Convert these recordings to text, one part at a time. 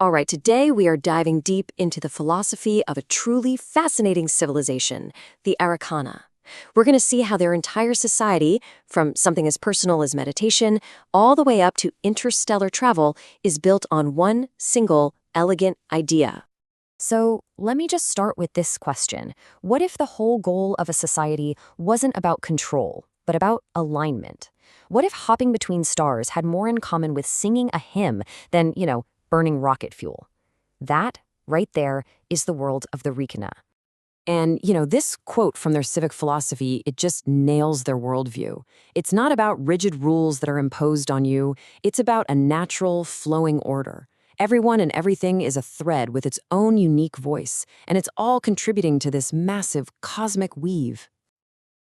All right, today we are diving deep into the philosophy of a truly fascinating civilization, the Arreqqana. We're going to see how their entire society, from something as personal as meditation, all the way up to interstellar travel, is built on one single, elegant idea. So let me just start with this question. What if the whole goal of a society wasn't about control, but about alignment? What if hopping between stars had more in common with singing a hymn than, burning rocket fuel? That, right there, is the world of the Arreqqana. And, this quote from their civic philosophy, it just nails their worldview. It's not about rigid rules that are imposed on you. It's about a natural, flowing order. Everyone and everything is a thread with its own unique voice, and it's all contributing to this massive cosmic weave.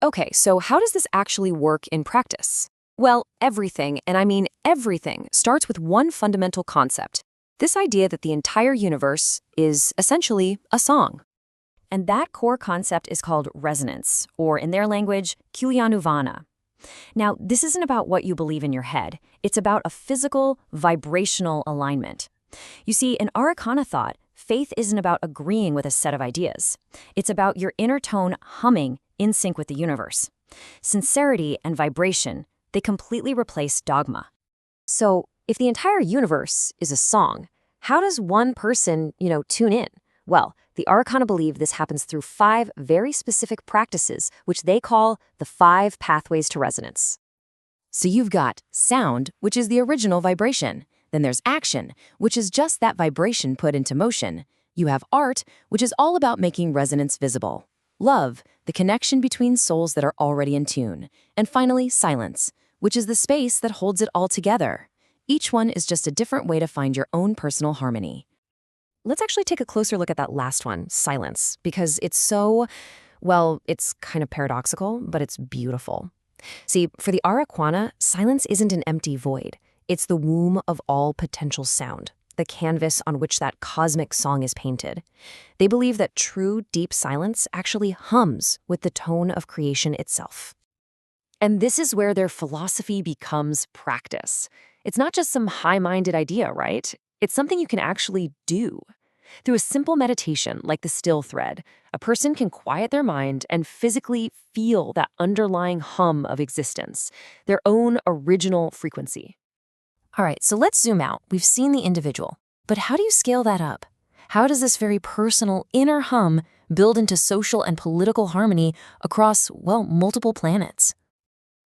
Okay, so how does this actually work in practice? Well, everything, and I mean everything, starts with one fundamental concept. This idea that the entire universe is essentially a song. And that core concept is called resonance, or in their language, Kulyanuvana. Now, this isn't about what you believe in your head. It's about a physical, vibrational alignment. You see, in Arreqqana thought, faith isn't about agreeing with a set of ideas. It's about your inner tone humming in sync with the universe. Sincerity and vibration, they completely replace dogma. So, if the entire universe is a song, how does one person, tune in? Well, the Arreqqana believe this happens through 5 very specific practices, which they call the 5 pathways to resonance. So you've got sound, which is the original vibration. Then there's action, which is just that vibration put into motion. You have art, which is all about making resonance visible. Love, the connection between souls that are already in tune. And finally, silence, which is the space that holds it all together. Each one is just a different way to find your own personal harmony. Let's actually take a closer look at that last one, silence, because it's it's kind of paradoxical, but it's beautiful. See, for the Arreqqana, silence isn't an empty void. It's the womb of all potential sound, the canvas on which that cosmic song is painted. They believe that true, deep silence actually hums with the tone of creation itself. And this is where their philosophy becomes practice. It's not just some high-minded idea, right? It's something you can actually do. Through a simple meditation like the still thread, a person can quiet their mind and physically feel that underlying hum of existence, their own original frequency. All right, so let's zoom out. We've seen the individual, but how do you scale that up? How does this very personal inner hum build into social and political harmony across, multiple planets?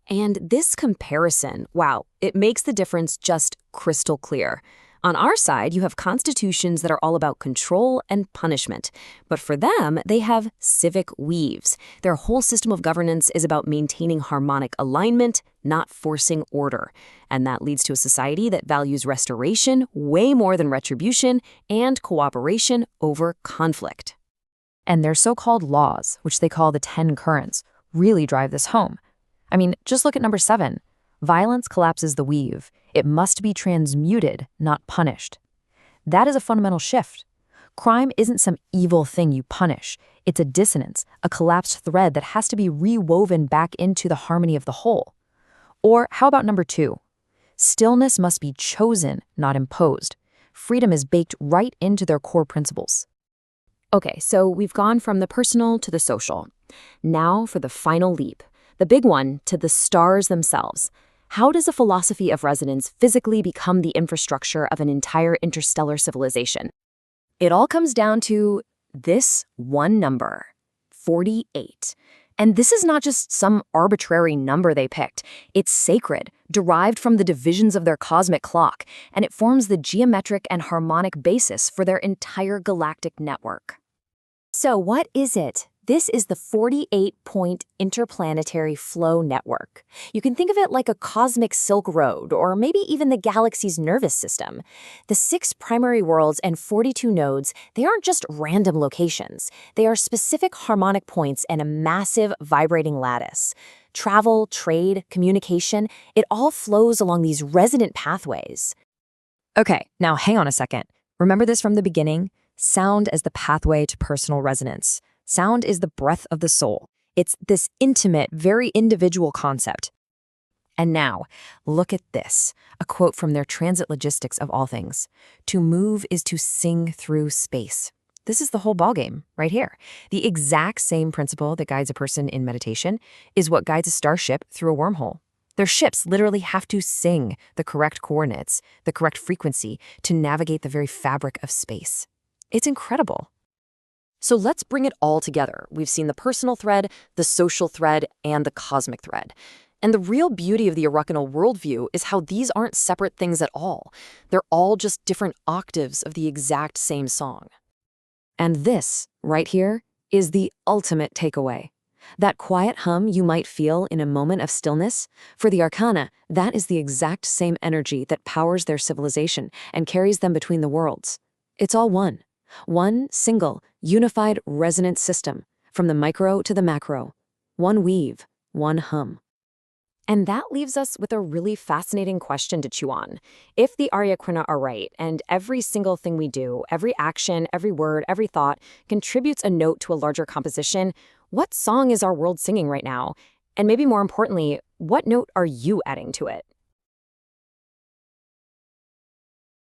And this comparison, wow, it makes the difference just crystal clear. On our side, you have constitutions that are all about control and punishment. But for them, they have civic weaves. Their whole system of governance is about maintaining harmonic alignment, not forcing order. And that leads to a society that values restoration way more than retribution and cooperation over conflict. And their so-called laws, which they call the 10 currents, really drive this home. I mean, just look at number 7. Violence collapses the weave. It must be transmuted, not punished. That is a fundamental shift. Crime isn't some evil thing you punish. It's a dissonance, a collapsed thread that has to be rewoven back into the harmony of the whole. Or how about number 2? Stillness must be chosen, not imposed. Freedom is baked right into their core principles. Okay, so we've gone from the personal to the social. Now for the final leap. The big one, to the stars themselves. How does a philosophy of resonance physically become the infrastructure of an entire interstellar civilization? It all comes down to this one number, 48. And this is not just some arbitrary number they picked. It's sacred, derived from the divisions of their cosmic clock, and it forms the geometric and harmonic basis for their entire galactic network. So what is it? This is the 48-point interplanetary flow network. You can think of it like a cosmic Silk Road, or maybe even the galaxy's nervous system. The 6 primary worlds and 42 nodes, they aren't just random locations. They are specific harmonic points and a massive vibrating lattice. Travel, trade, communication, it all flows along these resonant pathways. Okay, now hang on a second. Remember this from the beginning? Sound as the pathway to personal resonance. Sound is the breath of the soul. It's this intimate, very individual concept. And now, look at this, a quote from their transit logistics of all things. To move is to sing through space. This is the whole ballgame, right here. The exact same principle that guides a person in meditation is what guides a starship through a wormhole. Their ships literally have to sing the correct coordinates, the correct frequency, to navigate the very fabric of space. It's incredible. So let's bring it all together. We've seen the personal thread, the social thread, and the cosmic thread. And the real beauty of the Arreqqana worldview is how these aren't separate things at all. They're all just different octaves of the exact same song. And this, right here, is the ultimate takeaway. That quiet hum you might feel in a moment of stillness, for the Arreqqana, that is the exact same energy that powers their civilization and carries them between the worlds. It's all one. One single, unified resonant system, from the micro to the macro. One weave, one hum. And that leaves us with a really fascinating question to chew on. If the Arreqqana are right, and every single thing we do, every action, every word, every thought, contributes a note to a larger composition, what song is our world singing right now? And maybe more importantly, what note are you adding to it?